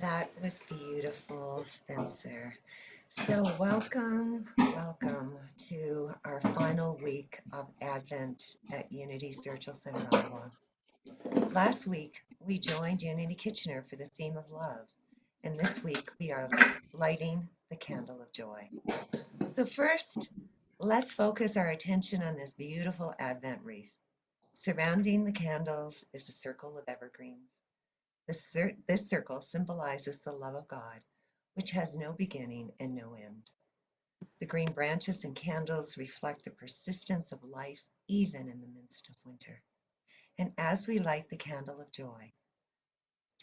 That was beautiful, Spencer. So, welcome to our final week of Advent at Unity Spiritual Center, Ottawa. Last week, we joined Unity Kitchener for the theme of love, and this week we are lighting the candle of joy. So, first, let's focus our attention on this beautiful Advent wreath. Surrounding the candles is a circle of evergreens. This circle symbolizes the love of God, which has no beginning and no end. The green branches and candles reflect the persistence of life even in the midst of winter. And as we light the candle of joy,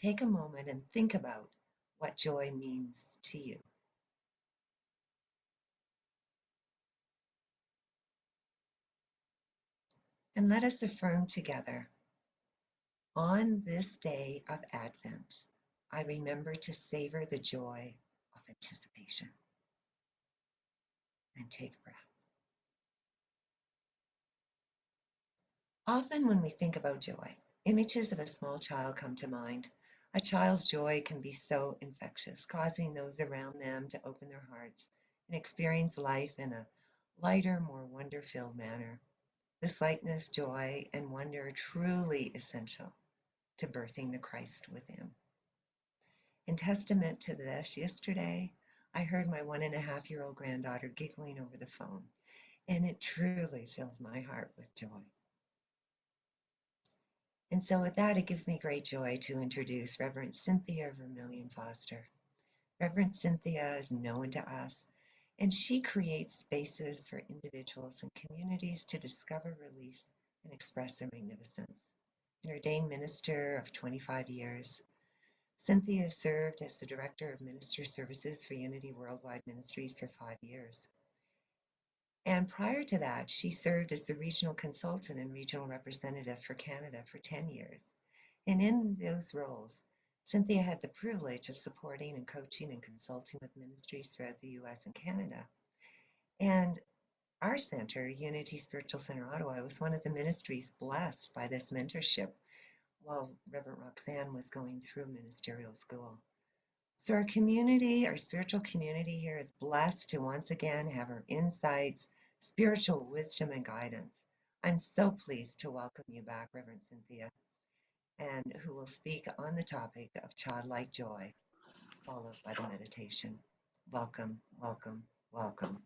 take a moment and think about what joy means to you. And let us affirm together, on this day of Advent, I remember to savor the joy of anticipation. And take a breath. Often when we think about joy, images of a small child come to mind. A child's joy can be so infectious, causing those around them to open their hearts and experience life in a lighter, more wonder-filled manner. This lightness, joy, and wonder are truly essential to birthing the Christ within. In testament to this, yesterday I heard my 1.5-year-old granddaughter giggling over the phone, and it truly filled my heart with joy. And so with that, it gives me great joy to introduce Rev Cynthia Vermillion Foster. Rev Cynthia is known to us, and she creates spaces for individuals and communities to discover, release, and express their magnificence. An ordained minister of 25 years, Cynthia served as the Director of Minister Services for Unity Worldwide Ministries for 5 years. And prior to that, she served as the regional consultant and regional representative for Canada for 10 years. And in those roles, Cynthia had the privilege of supporting and coaching and consulting with ministries throughout the US and Canada. And our center, Unity Spiritual Center Ottawa, was one of the ministries blessed by this mentorship while Reverend Roxanne was going through ministerial school. So our community, our spiritual community here is blessed to once again have her insights, spiritual wisdom, and guidance. I'm so pleased to welcome you back, Reverend Cynthia, and who will speak on the topic of childlike joy, followed by the meditation. Welcome, welcome, welcome.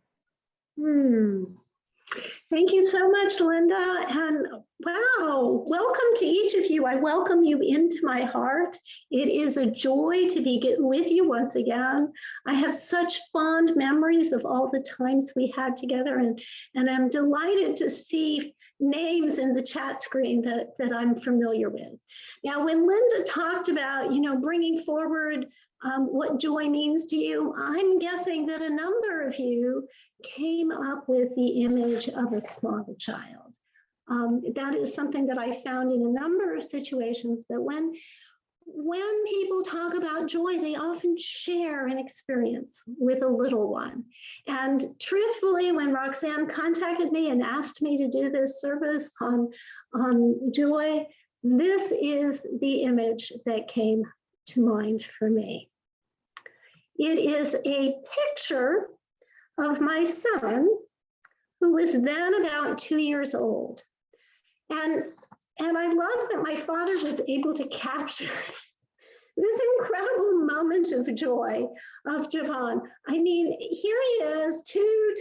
Thank you so much, Linda. And wow, welcome to each of you. I welcome you into my heart. It is a joy to be with you once again. I have such fond memories of all the times we had together, and I'm delighted to see names in the chat screen that I'm familiar with. Now, when Linda talked about, bringing forward what joy means to you, I'm guessing that a number of you came up with the image of a small child. That is something that I found in a number of situations, that when people talk about joy, they often share an experience with a little one. And truthfully, when Roxanne contacted me and asked me to do this service on joy, this is the image that came to mind for me. It is a picture of my son, who was then about 2 years old. And I love that my father was able to capture this incredible moment of joy of Javon. I mean, here he is,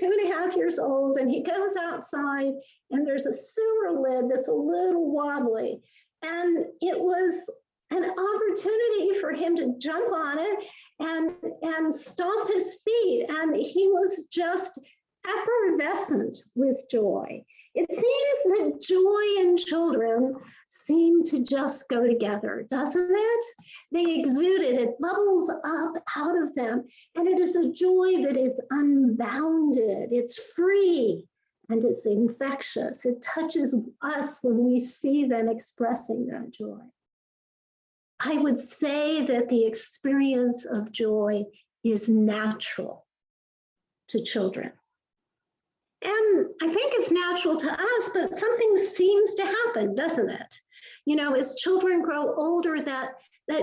2.5 years old, and he goes outside, and there's a sewer lid that's a little wobbly. And it was an opportunity for him to jump on it and stomp his feet. And he was just effervescent with joy. It seems that joy and children seem to just go together, doesn't it? They exude it, it bubbles up out of them, and it is a joy that is unbounded, it's free, and it's infectious. It touches us when we see them expressing that joy. I would say that the experience of joy is natural to children. And I think it's natural to us, but something seems to happen, doesn't it? You know, as children grow older, that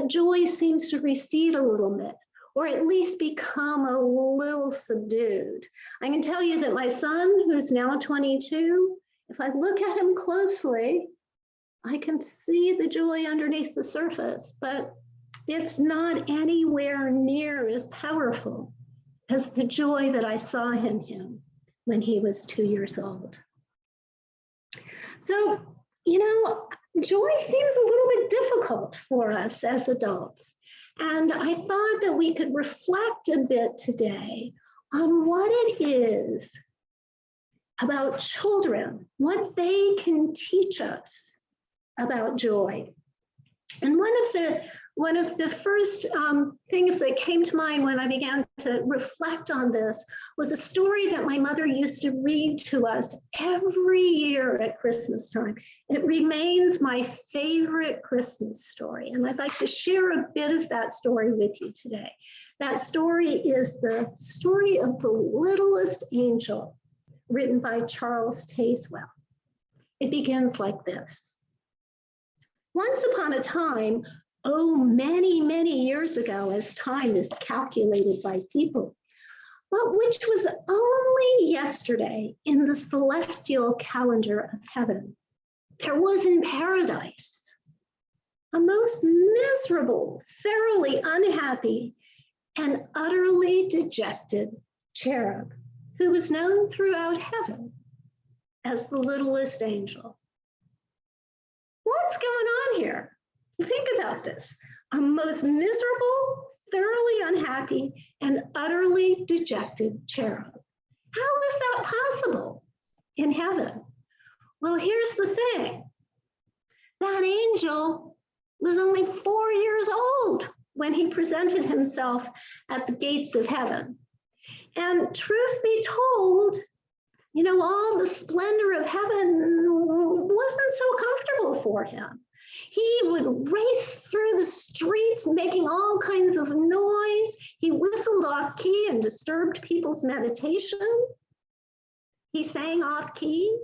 joy seems to recede a little bit, or at least become a little subdued. I can tell you that my son, who's now 22, if I look at him closely, I can see the joy underneath the surface, but it's not anywhere near as powerful as the joy that I saw in him when he was 2 years old. So, you know, joy seems a little bit difficult for us as adults. And I thought that we could reflect a bit today on what it is about children, what they can teach us about joy. And one of the first things that came to mind when I began to reflect on this was a story that my mother used to read to us every year at Christmas time. It remains my favorite Christmas story, and I'd like to share a bit of that story with you today. That story is the story of the Littlest Angel, written by Charles Tazewell. It begins like this. Once upon a time, oh, many, many years ago, as time is calculated by people, but which was only yesterday in the celestial calendar of heaven, there was in paradise a most miserable, thoroughly unhappy, and utterly dejected cherub who was known throughout heaven as the littlest angel. What's going on here? Think about this. A most miserable, thoroughly unhappy, and utterly dejected cherub. How is that possible in heaven? Well, here's the thing. That angel was only 4 years old when he presented himself at the gates of heaven. And truth be told, you know, all the splendor of heaven wasn't so comfortable for him. He would race through the streets making all kinds of noise. He whistled off key and disturbed people's meditation. He sang off key.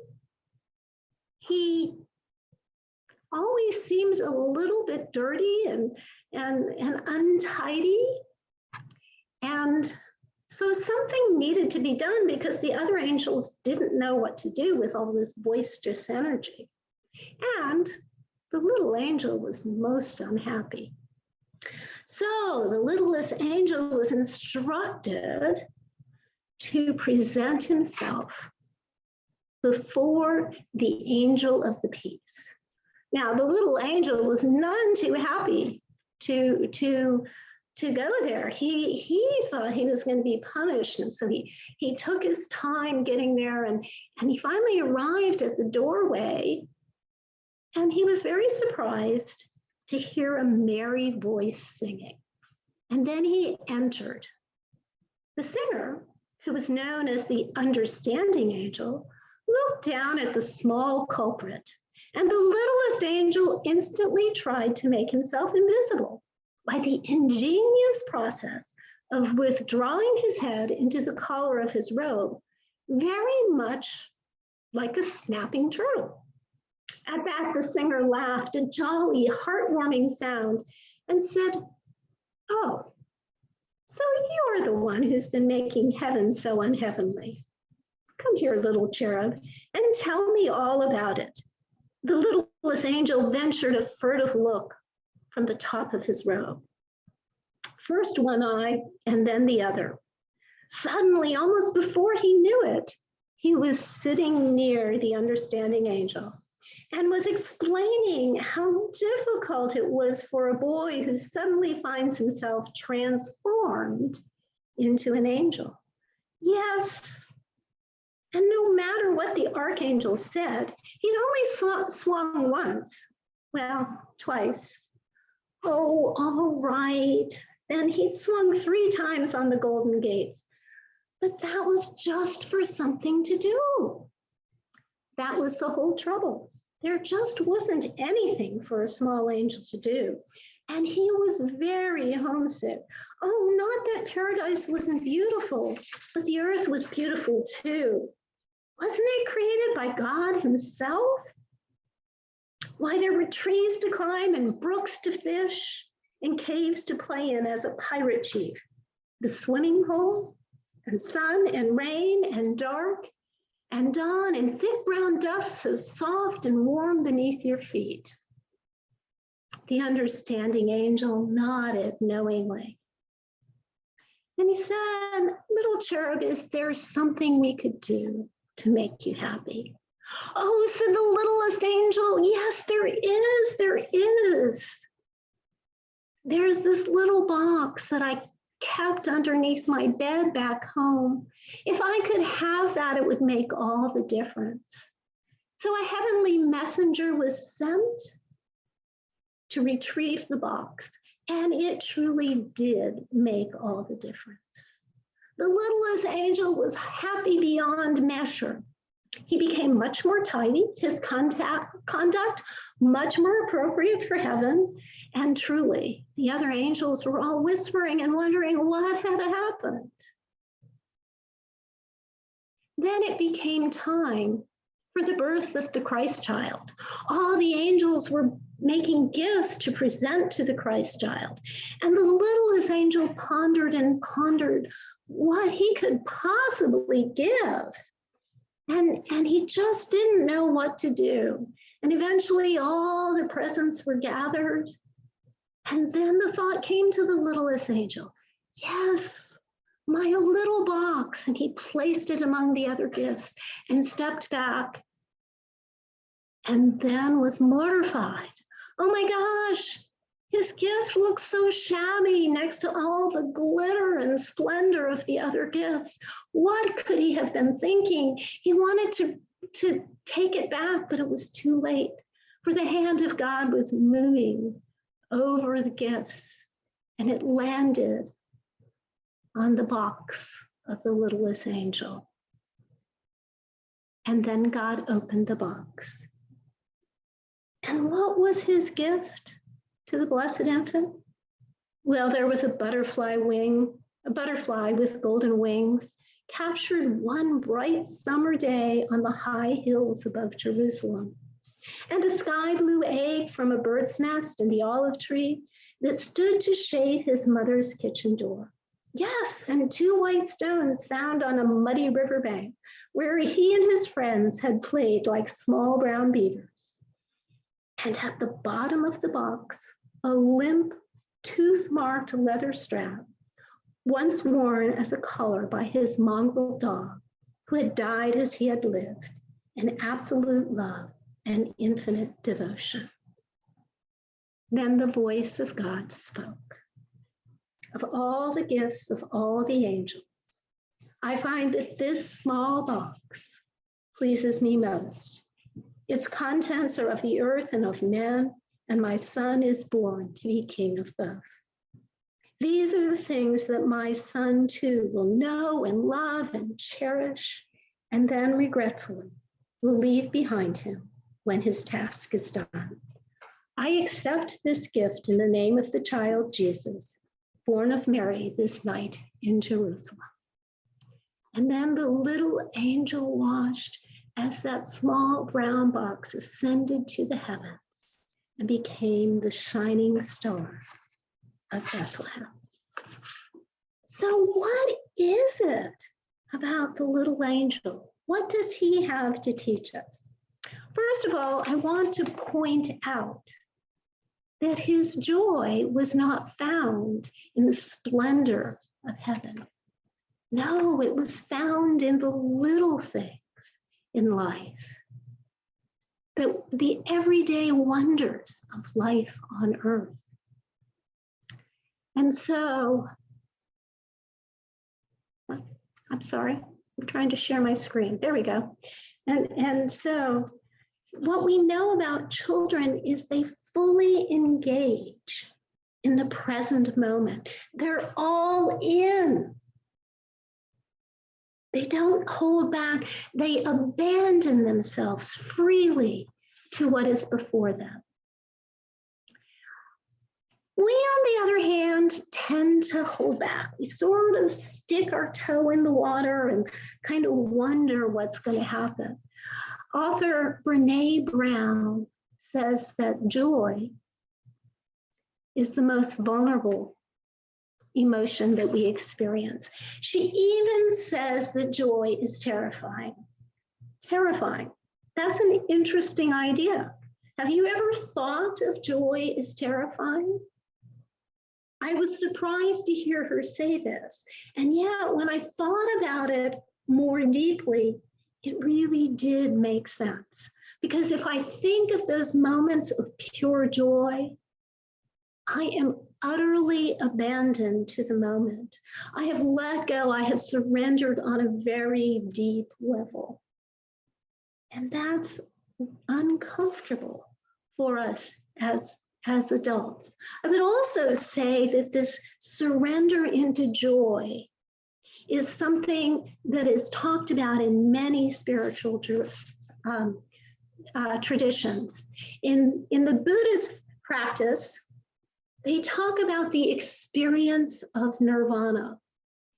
He always seemed a little bit dirty and untidy. And so something needed to be done because the other angels didn't know what to do with all this boisterous energy. And the little angel was most unhappy. So the littlest angel was instructed to present himself before the angel of the peace. Now, the little angel was none too happy to go there. He thought he was going to be punished. And so he took his time getting there, and he finally arrived at the doorway, and he was very surprised to hear a merry voice singing. And then he entered. The singer, who was known as the understanding angel, looked down at the small culprit, and the littlest angel instantly tried to make himself invisible by the ingenious process of withdrawing his head into the collar of his robe, very much like a snapping turtle. At that, the singer laughed a jolly, heartwarming sound and said, "Oh, so you're the one who's been making heaven so unheavenly. Come here, little cherub, and tell me all about it." The littlest angel ventured a furtive look from the top of his robe. First one eye and then the other. Suddenly, almost before he knew it, he was sitting near the understanding angel and was explaining how difficult it was for a boy who suddenly finds himself transformed into an angel. Yes, and no matter what the archangel said, he'd only swung once, well, twice. Oh, all right. Then he'd swung 3 times on the golden gates. But that was just for something to do. That was the whole trouble. There just wasn't anything for a small angel to do. And he was very homesick. Oh, not that paradise wasn't beautiful, but the earth was beautiful too. Wasn't it created by God himself? Why, there were trees to climb and brooks to fish and caves to play in as a pirate chief. The swimming hole and sun and rain and dark and dawn and thick brown dust so soft and warm beneath your feet. The understanding angel nodded knowingly. And he said, little cherub, is there something we could do to make you happy? Oh, said the littlest angel, yes, there is, there is. There's this little box that I kept underneath my bed back home. If I could have that, it would make all the difference. So a heavenly messenger was sent to retrieve the box, and it truly did make all the difference. The littlest angel was happy beyond measure. He became much more tidy, his conduct much more appropriate for heaven, and truly, the other angels were all whispering and wondering what had happened. Then it became time for the birth of the Christ child. All the angels were making gifts to present to the Christ child. And the littlest angel pondered and pondered what he could possibly give. And he just didn't know what to do. And eventually all the presents were gathered. And then the thought came to the littlest angel, yes, my little box. And he placed it among the other gifts and stepped back and then was mortified. Oh my gosh, his gift looks so shabby next to all the glitter and splendor of the other gifts. What could he have been thinking? He wanted to take it back, but it was too late, for the hand of God was moving over the gifts, and it landed on the box of the littlest angel. And then God opened the box. And what was his gift to the blessed infant? Well, there was a butterfly with golden wings, captured one bright summer day on the high hills above Jerusalem, and a sky blue egg from a bird's nest in the olive tree that stood to shade his mother's kitchen door. Yes, and 2 white stones found on a muddy riverbank where he and his friends had played like small brown beavers. And at the bottom of the box, a limp, tooth-marked leather strap, once worn as a collar by his mongrel dog, who had died as he had lived, in absolute love and infinite devotion. Then the voice of God spoke. Of all the gifts of all the angels, I find that this small box pleases me most. Its contents are of the earth and of men, and my son is born to be king of both. These are the things that my son too will know and love and cherish, and then regretfully will leave behind him when his task is done. I accept this gift in the name of the child Jesus, born of Mary this night in Jerusalem. And then the little angel watched as that small brown box ascended to the heavens and became the shining star of Bethlehem. So what is it about the little angel? What does he have to teach us? First of all, I want to point out that his joy was not found in the splendor of heaven. No, it was found in the little things in life, the everyday wonders of life on earth. And so, I'm sorry, I'm trying to share my screen. There we go. And so what we know about children is they fully engage in the present moment. They're all in. They don't hold back. They abandon themselves freely to what is before them. We, on the other hand, tend to hold back. We sort of stick our toe in the water and kind of wonder what's going to happen. Author Brene Brown says that joy is the most vulnerable emotion that we experience. She even says that joy is terrifying. Terrifying. That's an interesting idea. Have you ever thought of joy as terrifying? I was surprised to hear her say this. And yet, when I thought about it more deeply, it really did make sense. Because if I think of those moments of pure joy, I am utterly abandoned to the moment. I have let go, I have surrendered on a very deep level. And that's uncomfortable for us as adults. I would also say that this surrender into joy is something that is talked about in many spiritual traditions. In the Buddhist practice, they talk about the experience of nirvana.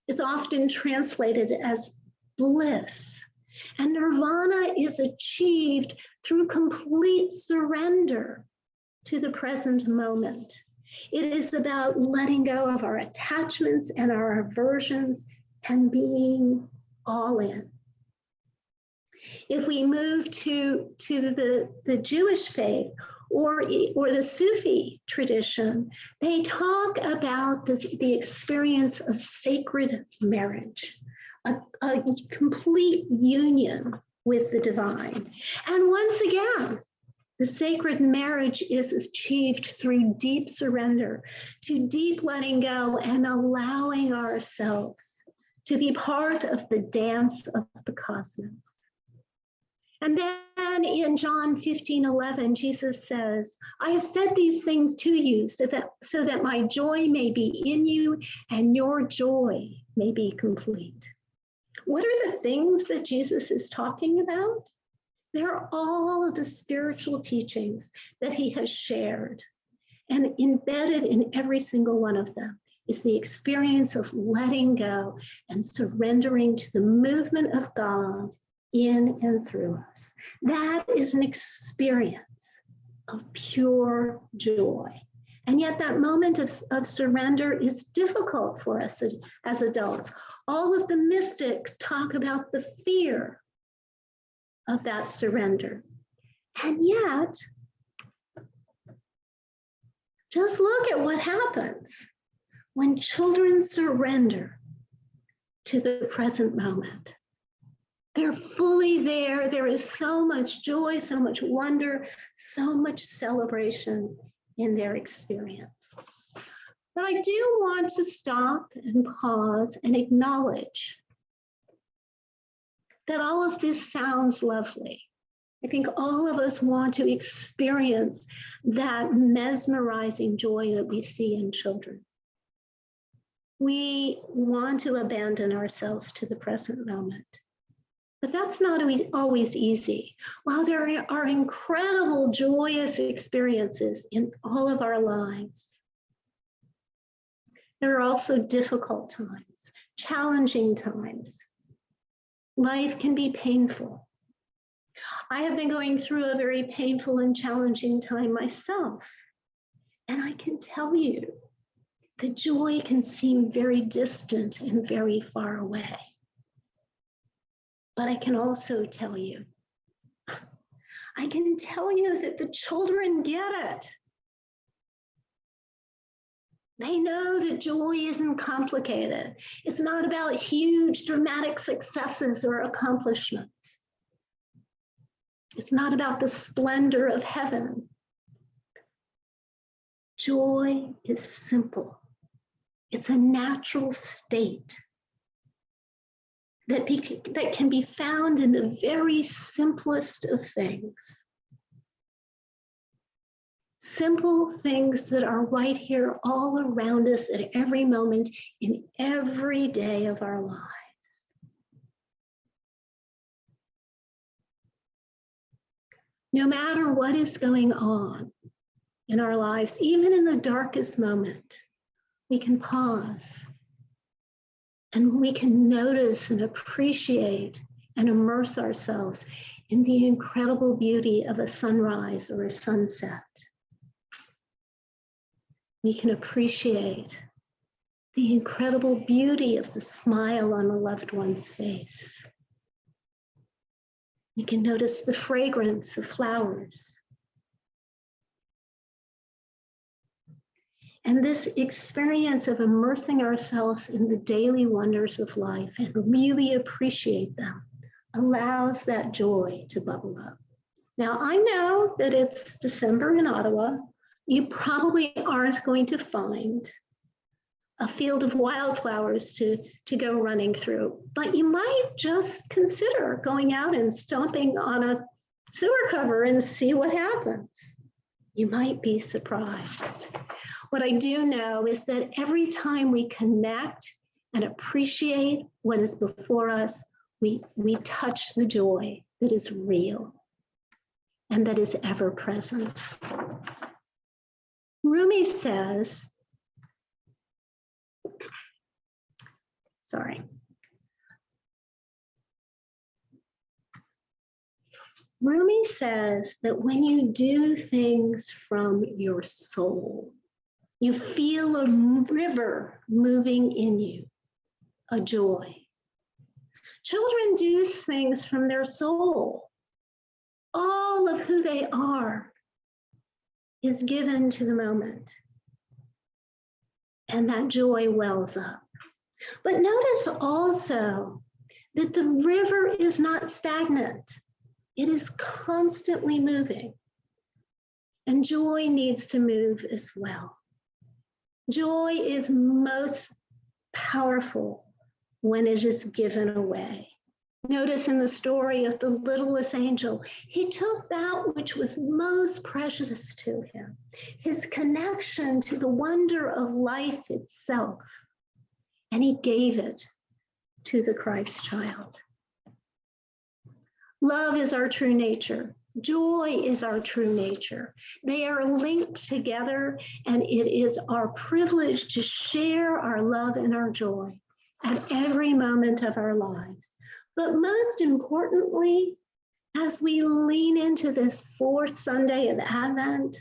It's often translated as bliss. And nirvana is achieved through complete surrender to the present moment. It is about letting go of our attachments and our aversions and being all in. If we move to the Jewish faith or the Sufi tradition, they talk about the experience of sacred marriage, a complete union with the divine. And once again, the sacred marriage is achieved through deep surrender, to deep letting go and allowing ourselves to be part of the dance of the cosmos. And then in John 15:11, Jesus says, I have said these things to you so that my joy may be in you and your joy may be complete. What are the things that Jesus is talking about? They're all of the spiritual teachings that he has shared. And embedded in every single one of them is the experience of letting go and surrendering to the movement of God in and through us. That is an experience of pure joy. And yet that moment of surrender is difficult for us as adults. All of the mystics talk about the fear of that surrender. And yet, just look at what happens when children surrender to the present moment. They're fully there. There is so much joy, so much wonder, so much celebration in their experience. But I do want to stop and pause and acknowledge that all of this sounds lovely. I think all of us want to experience that mesmerizing joy that we see in children. We want to abandon ourselves to the present moment. But that's not always easy. While there are incredible joyous experiences in all of our lives, there are also difficult times, challenging times. Life can be painful. I have been going through a very painful and challenging time myself. And I can tell you, the joy can seem very distant and very far away. But I can also tell you, that the children get it. They know that joy isn't complicated. It's not about huge dramatic successes or accomplishments. It's not about the splendor of heaven. Joy is simple. It's a natural state that can be found in the very simplest of things. Simple things that are right here all around us at every moment in every day of our lives. No matter what is going on in our lives, even in the darkest moment, we can pause and we can notice and appreciate and immerse ourselves in the incredible beauty of a sunrise or a sunset. We can appreciate the incredible beauty of the smile on a loved one's face. We can notice the fragrance of flowers. And this experience of immersing ourselves in the daily wonders of life and really appreciate them allows that joy to bubble up. Now, I know that it's December in Ottawa. You probably aren't going to find a field of wildflowers to go running through, but you might just consider going out and stomping on a sewer cover and see what happens. You might be surprised. What I do know is that every time we connect and appreciate what is before us, we touch the joy that is real and that is ever present. Rumi says, Rumi says that when you do things from your soul, you feel a river moving in you, a joy. Children do things from their soul. All of who they are is given to the moment. And that joy wells up. But notice also that the river is not stagnant. It is constantly moving. And joy needs to move as well. Joy is most powerful when it is given away. Notice in the story of the littlest angel, he took that which was most precious to him, his connection to the wonder of life itself, and he gave it to the Christ child. Love is our true nature. Joy is our true nature. They are linked together, and it is our privilege to share our love and our joy at every moment of our lives. But most importantly, as we lean into this fourth Sunday of Advent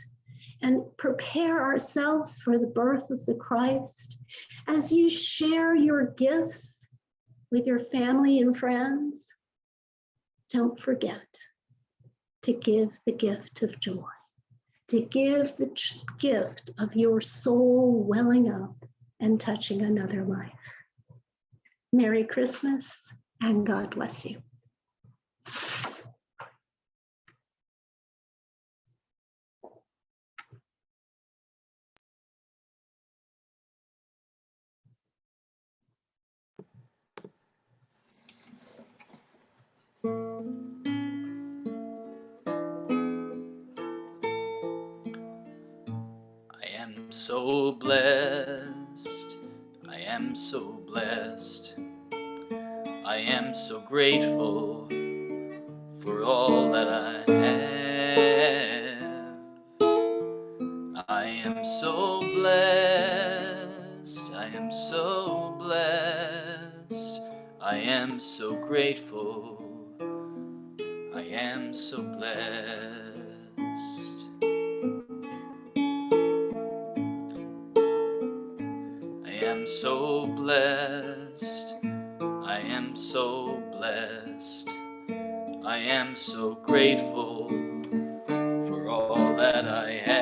and prepare ourselves for the birth of the Christ, as you share your gifts with your family and friends, don't forget to give the gift of joy, to give the gift of your soul welling up and touching another life. Merry Christmas and God bless you. I am so blessed, I am so blessed, I am so grateful for all that I have. I am so blessed, I am so blessed, I am so grateful, I am so blessed. I am so blessed, I am so blessed, I am so grateful for all that I have.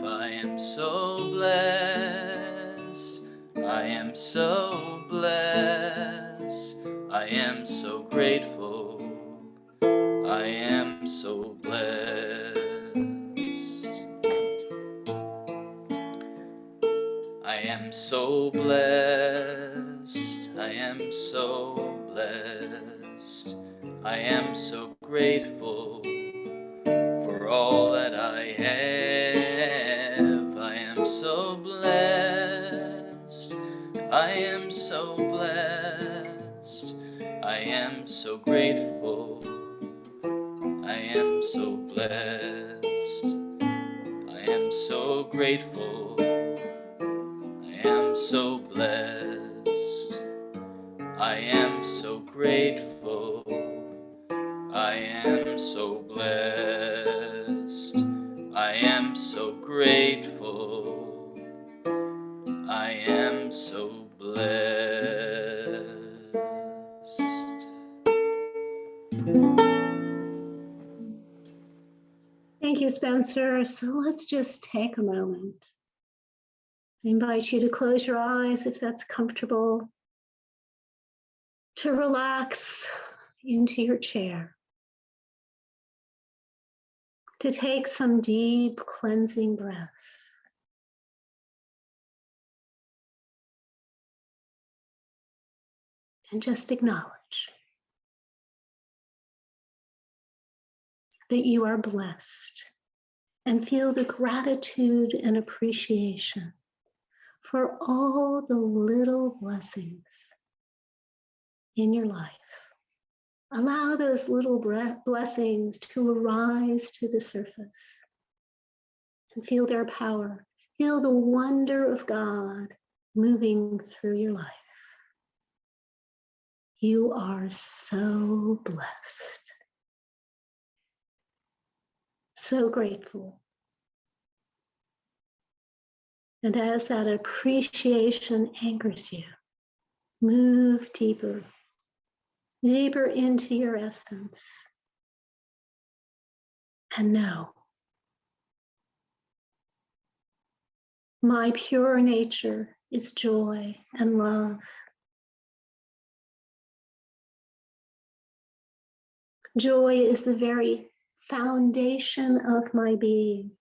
I am so blessed, I am so blessed, I am so grateful, I am so blessed. I am so blessed, I am so blessed, I am so grateful for all that I have. I am so blessed, I am so blessed, I am so grateful, I am so blessed. so grateful. I am so blessed. I am so grateful. I am so blessed. I am so grateful. I am so blessed. Thank you, Spencer. So let's just take a moment. I invite you to close your eyes if that's comfortable, to relax into your chair, to take some deep cleansing breaths. And just acknowledge that you are blessed and feel the gratitude and appreciation for all the little blessings in your life. Allow those little blessings to arise to the surface and feel their power. Feel the wonder of God moving through your life. You are so blessed, so grateful. And as that appreciation anchors you, move deeper, deeper into your essence. And know, my pure nature is joy and love. Joy is the very foundation of my being,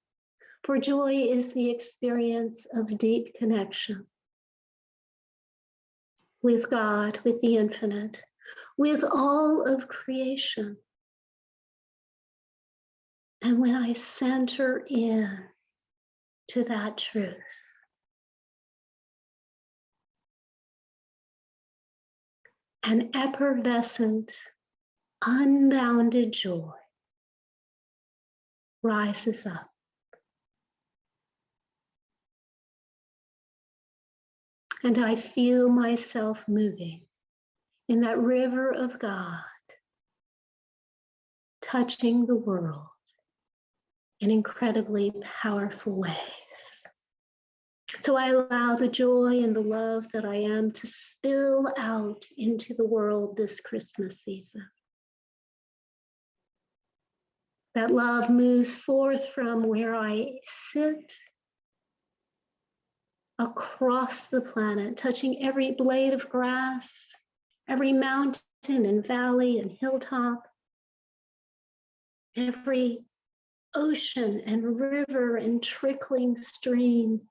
for joy is the experience of deep connection with God, with the infinite, with all of creation. And when I center in to that truth, an effervescent, unbounded joy rises up. And I feel myself moving in that river of God, touching the world in incredibly powerful ways. So I allow the joy and the love that I am to spill out into the world this Christmas season. That love moves forth from where I sit across the planet, touching every blade of grass, every mountain and valley and hilltop, every ocean and river and trickling stream,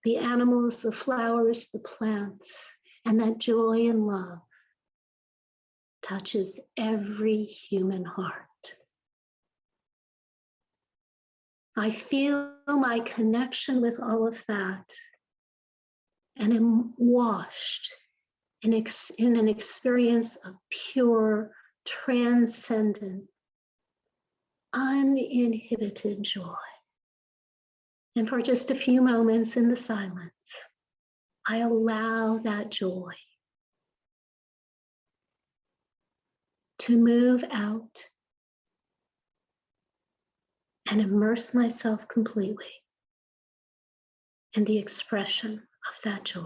the animals, the flowers, the plants, and that joy and love touches every human heart. I feel my connection with all of that and am washed in an experience of pure, transcendent, uninhibited joy. And for just a few moments in the silence, I allow that joy to move out and immerse myself completely in the expression of that joy.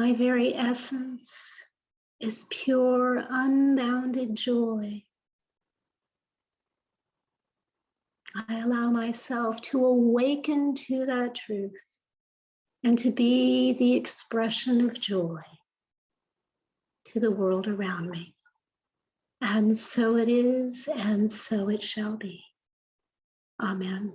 My very essence is pure, unbounded joy. I allow myself to awaken to that truth and to be the expression of joy to the world around me. And so it is, and so it shall be. Amen.